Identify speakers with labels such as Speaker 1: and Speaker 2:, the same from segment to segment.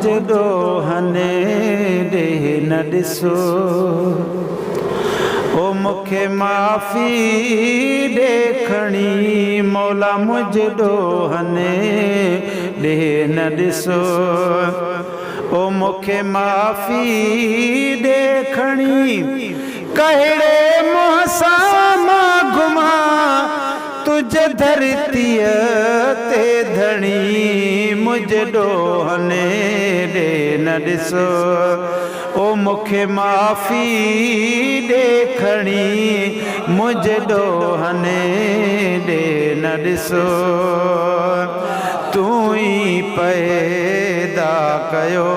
Speaker 1: मुझे ॾोहने ॾे न ॾिसो ओ मूंखे माफ़ी ॾे खणी मौला मुझे ॾोहने ॾे न ॾिसो ओ मूंखे माफ़ी ॾे खणी कहिड़े मुंहं सां मां घुमां तुझे धरतीअ ते धणी मुझे ॾोहने ॾे न ॾिसो ओ मूंखे माफ़ी ॾे खणी मुझे ॾोहने ॾे न ॾिसो तूं ई पैदा कयो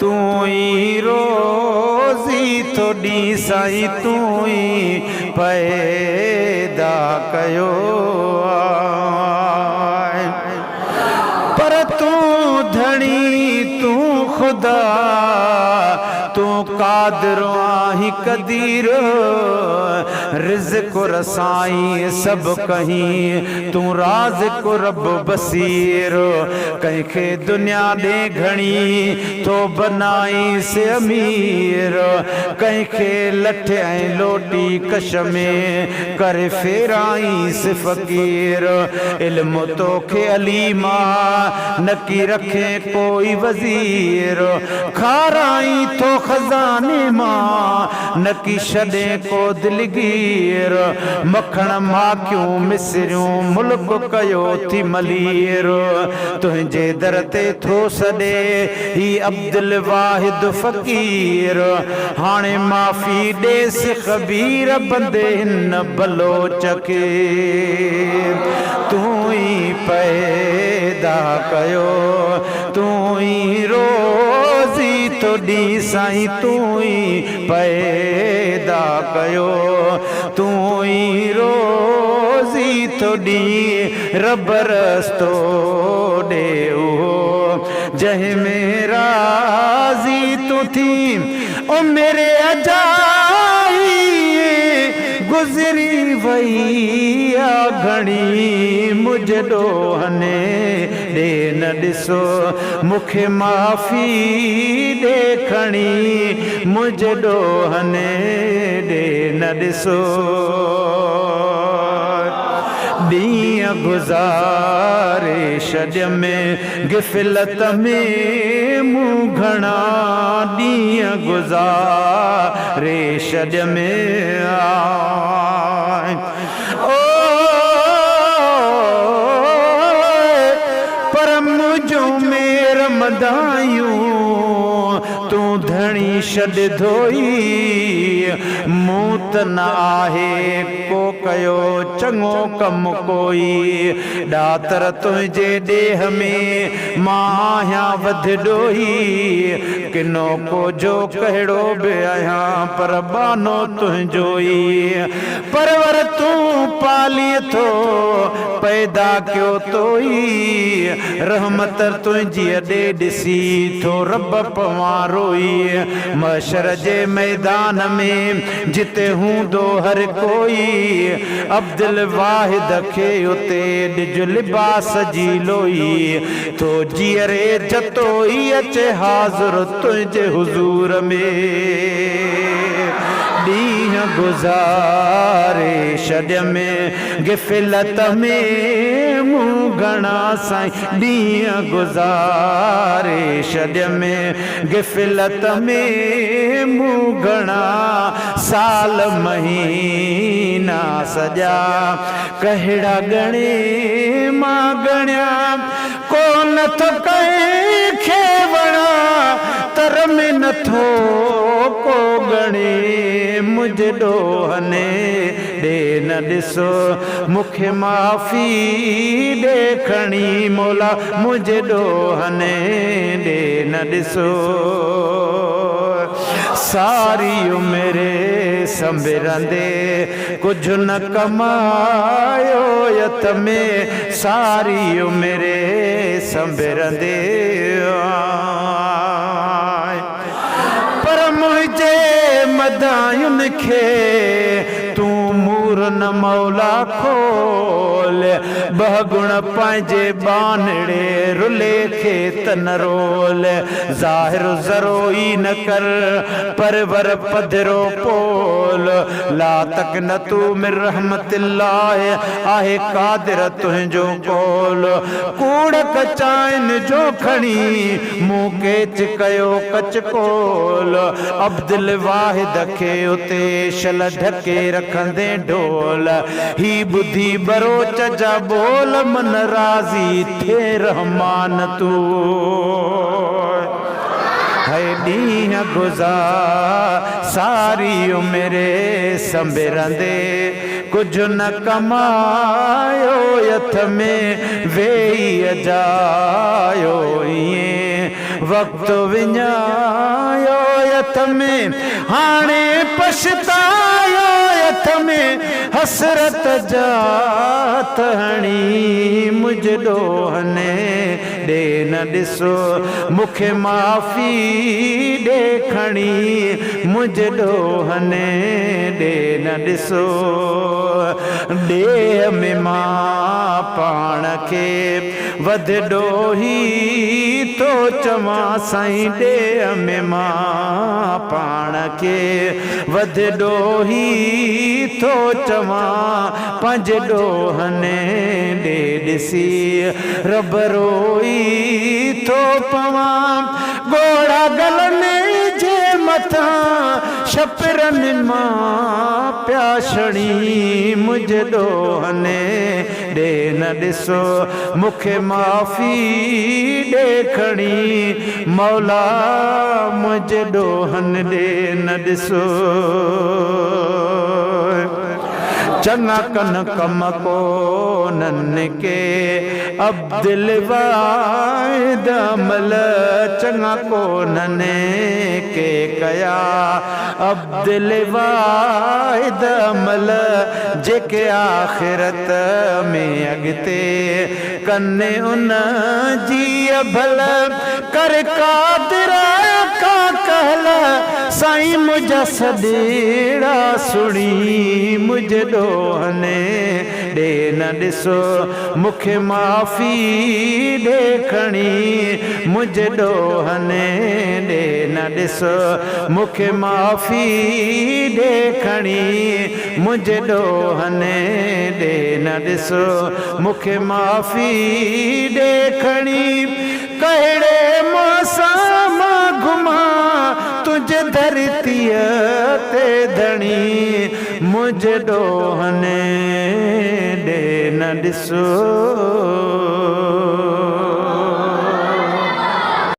Speaker 1: तूं ई रोज़ी थो ॾी साईं तूं ई पैदा कयो पर तूं धणी तूं ख़ुदा तूं कादिर आहीं क़दीर रिज़्क़ रसाई सभु कहीं तूं राज़िक़ रब बसीर कंहिंखे दुनिया ॾे घणी तो बनाई से अमीर कंहिंखे लठ ऐं लोटी कश में करे फेराई से फ़क़ीर इल्म तोखे अलीमा न की रखे कोई वज़ीर खाराई तो खजाने मां न की छॾे को दिलगीर मखण माखियूं मिसरियूं मुल्क कयो थी मलीर तुंहिंजे दर ते थो सॾे ही अब्दुल वाहिद फ़क़ीर हाणे माफ़ी ॾेसि ख़बीर बंदे हिन बलोच खे तूं ई पैदा कयो तूं ई रोज़ी तो ॾी साईं तूं ई पैदा कयो तूं ई रोज़ी तो ॾी रब रस्तो ॾे जंहिं में राज़ी तूं थी ओ मेरे अजाई गुज़री वई घणी मुझे ॾोहने ॾे न ॾिसो मूंखे माफ़ी ॾे खणी मुझे ॾोहने ॾे न ॾिसो ॾींहं गुज़ारे छॾ में गिफ़लत में मूं घणा ॾींहं गुज़ारे छॾ में पर मुंहिंजो मेर मदायूं तूं धणी छॾ धोई मूं त न आहे को कयो चङो कमु कोई ॾातर तुंहिंजे ॾेह में मां आहियां वधि ॾोही किनो को जो कहिड़ो बि आहियां पर बानो तुंहिंजो ई परवर तूं पालीअ थो पैदा कयो तो ई रहमत तुंहिंजी ॾे ॾिसी थो रब पवां रोई महशर जे मैदान में जिते हूंदो हर कोई अब्दुल वाहिद खे उते ॾिज लिबास जी लोई तो जीअरे जतो ई अचे हाज़ुर तुंहिंजे हुज़ूर में ॾींहं गुज़ारे छॾ में गिफ़लत में मूं घणा साईं ॾींहं गुज़ारे छॾ में गिफ़लत में मूं घणा साल महीना सॼा कहिड़ा ॻणे मां ॻणिया को नथो कंहिंखे वणा तर में नथो को ॻणे मुझे ॾोहने ॾे न ॾिसो मूंखे माफ़ी ॾे खणी मौला मुझे ॾोहने ॾे न ॾिसो सारी उमिरि संभिरंदे कुझु न कमायो यत में सारी उमिरि संभिरंदे पर मुंहिंजे मदायुनि खे तूं मूर न मौला खोल बहुगुण पंहिंजे बानड़े रुले खेत न रोल ज़ाहिर ज़रो ई न कर परवर पधरो पोल ला तक न तू मिर रहमतिल्लाह आहे कादिर तुंहिंजो कोल कूड़ कचाइन जो खणी मूं केच कयो कच कोल अब्दुल वाहिद खे उते शल ढके रखंदे ढोल ही बुधी बरोच जा बोल मन राज़ी थे रहमान तू है ॾींहं गुज़ार सारी उमिरे संबिरंदे कुछ न कमायो यथ में वेही अजायो ईअं वक़्तु विञायो यथ में हाणे पछतायो यथ में हसरत जात हणी मुझ ॾोहने ॾे न ॾिसो मूंखे माफ़ी ॾे खणी मुझ ॾोहने ॾे न ॾिसो ॾेह में मां पाण खे वध ॾोही तो चवां साईं ॾेह में मां पाण खे वध ॾोही तो चवां पंज ॾोहने ॾे ॾिसी रब रोई तो पवां गोड़ा गलने जे मथां छपिरनि मां प्याशणी मुझ ॾोहने ॾे न ॾिसो मूंखे माफ़ी ॾे खणी मौला मुझ ॾोहनि ॾे न ॾिसो चङा कन कम कोन्हनि के अब्दुल वाहिद अमल चङा कोन्हनि के कया अब्दुल वाहिद अमल जेके आख़िरत में अॻिते कने उन जी भल कर कादिर का कहल साईं मुंहिंजा सॾेड़ा सुणी मुझ ॾोहने ॾे न ॾिसो मूंखे माफ़ी ॾे खणी मुझ ॾोहने ॾे न ॾिसो मूंखे माफ़ी ॾे खणी मुझ ॾोहने ॾे न ॾिसो मूंखे माफ़ी ॾे खणी कहिड़े मौसम घुमा तुझे धरतीअ ते धणी मुझ ॾोहने ॾे न ॾिसो